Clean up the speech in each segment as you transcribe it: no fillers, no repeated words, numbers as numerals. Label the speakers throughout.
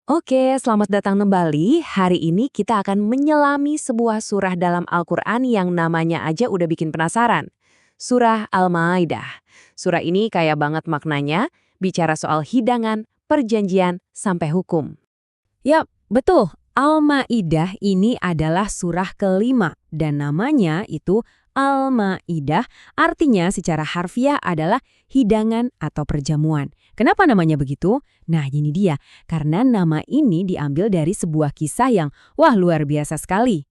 Speaker 1: Oke, selamat datang kembali. Hari ini kita akan menyelami sebuah surah dalam Al-Quran yang namanya aja udah bikin penasaran. Surah Al-Maidah. Surah ini kaya banget maknanya, bicara soal hidangan, perjanjian, sampai hukum.
Speaker 2: Yap, betul. Al-Ma'idah ini adalah surah kelima dan namanya itu Al-Ma'idah artinya secara harfiah adalah hidangan atau perjamuan. Kenapa namanya begitu? Nah ini dia, karena nama ini diambil dari sebuah kisah yang wah luar biasa sekali.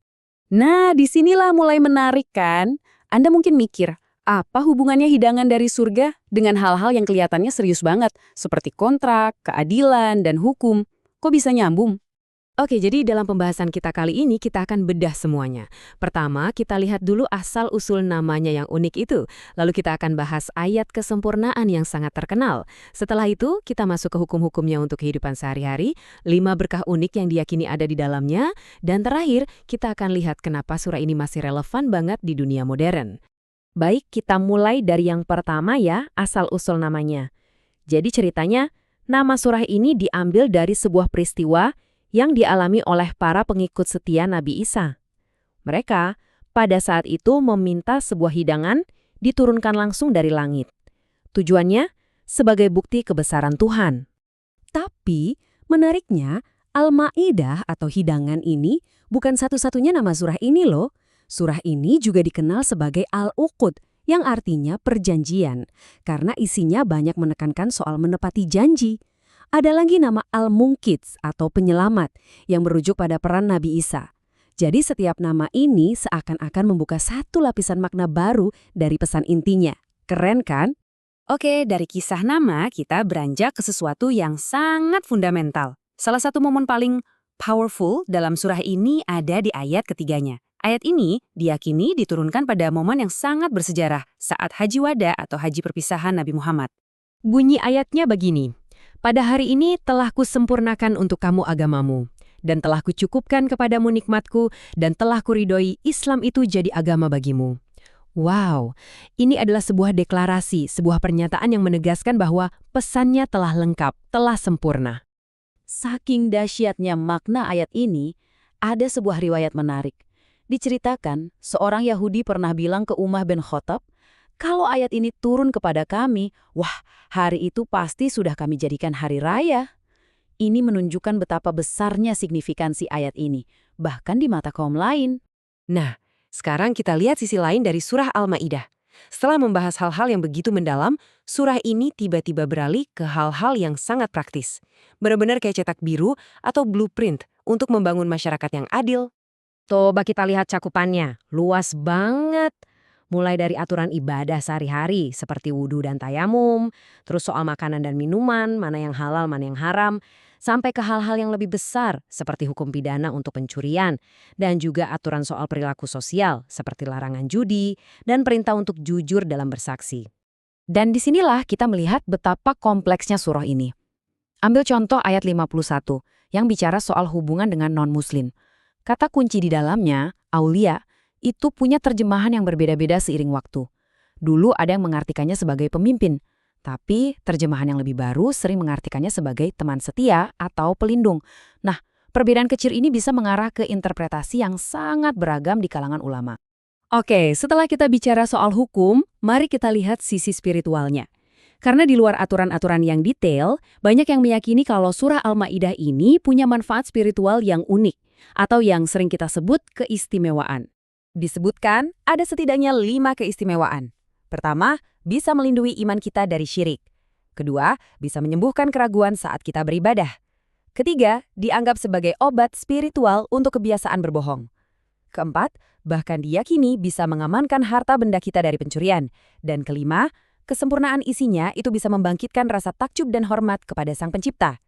Speaker 2: Nah disinilah mulai menarik kan? Anda mungkin mikir, apa hubungannya hidangan dari surga dengan hal-hal yang kelihatannya serius banget, seperti kontrak, keadilan, dan hukum? Kok bisa nyambung? Oke, jadi dalam pembahasan kita kali ini kita akan bedah semuanya. Pertama, kita lihat dulu asal-usul namanya yang unik itu. Lalu kita akan bahas ayat kesempurnaan yang sangat terkenal. Setelah itu, kita masuk ke hukum-hukumnya untuk kehidupan sehari-hari, 5 berkah unik yang diyakini ada di dalamnya, dan terakhir, kita akan lihat kenapa surah ini masih relevan banget di dunia modern. Baik, kita mulai dari yang pertama ya, asal-usul namanya. Jadi ceritanya, nama surah ini diambil dari sebuah peristiwa yang dialami oleh para pengikut setia Nabi Isa. Mereka pada saat itu meminta sebuah hidangan diturunkan langsung dari langit. Tujuannya sebagai bukti kebesaran Tuhan. Tapi menariknya, Al-Ma'idah atau hidangan ini bukan satu-satunya nama surah ini loh. Surah ini juga dikenal sebagai Al-Uqud, yang artinya perjanjian, karena isinya banyak menekankan soal menepati janji. Ada lagi nama Al-Munqidz atau penyelamat yang merujuk pada peran Nabi Isa. Jadi setiap nama ini seakan-akan membuka satu lapisan makna baru dari pesan intinya. Keren kan? Oke, dari kisah nama kita beranjak ke sesuatu yang sangat fundamental. Salah satu momen paling powerful dalam surah ini ada di ayat ketiganya. Ayat ini diyakini diturunkan pada momen yang sangat bersejarah saat Haji Wada atau Haji Perpisahan Nabi Muhammad. Bunyi ayatnya begini. Pada hari ini telah kusempurnakan untuk kamu agamamu, dan telah kucukupkan kepadamu nikmatku, dan telah kuridhoi Islam itu jadi agama bagimu. Wow, ini adalah sebuah deklarasi, sebuah pernyataan yang menegaskan bahwa pesannya telah lengkap, telah sempurna.
Speaker 1: Saking dahsyatnya makna ayat ini, ada sebuah riwayat menarik. Diceritakan, seorang Yahudi pernah bilang ke Umar bin Khattab, kalau ayat ini turun kepada kami, wah, hari itu pasti sudah kami jadikan hari raya. Ini menunjukkan betapa besarnya signifikansi ayat ini, bahkan di mata kaum lain.
Speaker 2: Nah, sekarang kita lihat sisi lain dari surah Al-Ma'idah. Setelah membahas hal-hal yang begitu mendalam, surah ini tiba-tiba beralih ke hal-hal yang sangat praktis. Benar-benar kayak cetak biru atau blueprint untuk membangun masyarakat yang adil. Coba kita lihat cakupannya, luas banget. Mulai dari aturan ibadah sehari-hari seperti wudhu dan tayamum, terus soal makanan dan minuman, mana yang halal, mana yang haram, sampai ke hal-hal yang lebih besar seperti hukum pidana untuk pencurian, dan juga aturan soal perilaku sosial seperti larangan judi dan perintah untuk jujur dalam bersaksi. Dan disinilah kita melihat betapa kompleksnya surah ini. Ambil contoh ayat 51 yang bicara soal hubungan dengan non-muslim. Kata kunci di dalamnya, aulia, itu punya terjemahan yang berbeda-beda seiring waktu. Dulu ada yang mengartikannya sebagai pemimpin, tapi terjemahan yang lebih baru sering mengartikannya sebagai teman setia atau pelindung. Nah, perbedaan kecil ini bisa mengarah ke interpretasi yang sangat beragam di kalangan ulama. Oke, setelah kita bicara soal hukum, mari kita lihat sisi spiritualnya. Karena di luar aturan-aturan yang detail, banyak yang meyakini kalau surah Al-Ma'idah ini punya manfaat spiritual yang unik, atau yang sering kita sebut keistimewaan. Disebutkan ada setidaknya 5 keistimewaan. Pertama, bisa melindungi iman kita dari syirik. Kedua, bisa menyembuhkan keraguan saat kita beribadah. Ketiga, dianggap sebagai obat spiritual untuk kebiasaan berbohong. Keempat, bahkan diyakini bisa mengamankan harta benda kita dari pencurian. Dan kelima, kesempurnaan isinya itu bisa membangkitkan rasa takjub dan hormat kepada Sang Pencipta.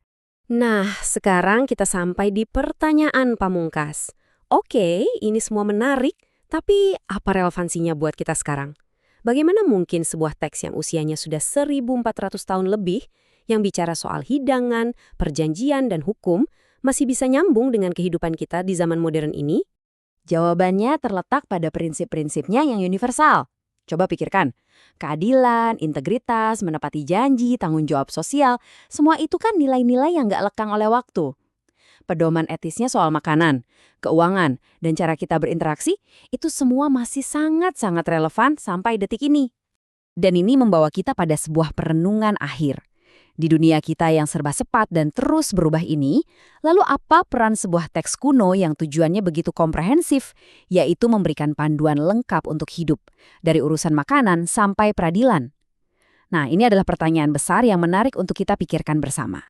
Speaker 2: Nah, sekarang kita sampai di pertanyaan pamungkas. Oke, ini semua menarik. Tapi apa relevansinya buat kita sekarang? Bagaimana mungkin sebuah teks yang usianya sudah 1400 tahun lebih, yang bicara soal hidangan, perjanjian, dan hukum, masih bisa nyambung dengan kehidupan kita di zaman modern ini? Jawabannya terletak pada prinsip-prinsipnya yang universal. Coba pikirkan, keadilan, integritas, menepati janji, tanggung jawab sosial, semua itu kan nilai-nilai yang nggak lekang oleh waktu.
Speaker 1: pedoman etisnya soal makanan, keuangan, dan cara kita berinteraksi, itu semua masih sangat-sangat relevan sampai detik ini. Dan ini membawa kita pada sebuah perenungan akhir. Di dunia kita yang serba cepat dan terus berubah ini, lalu apa peran sebuah teks kuno yang tujuannya begitu komprehensif, yaitu memberikan panduan lengkap untuk hidup, dari urusan makanan sampai peradilan? Nah, ini adalah pertanyaan besar yang menarik untuk kita pikirkan bersama.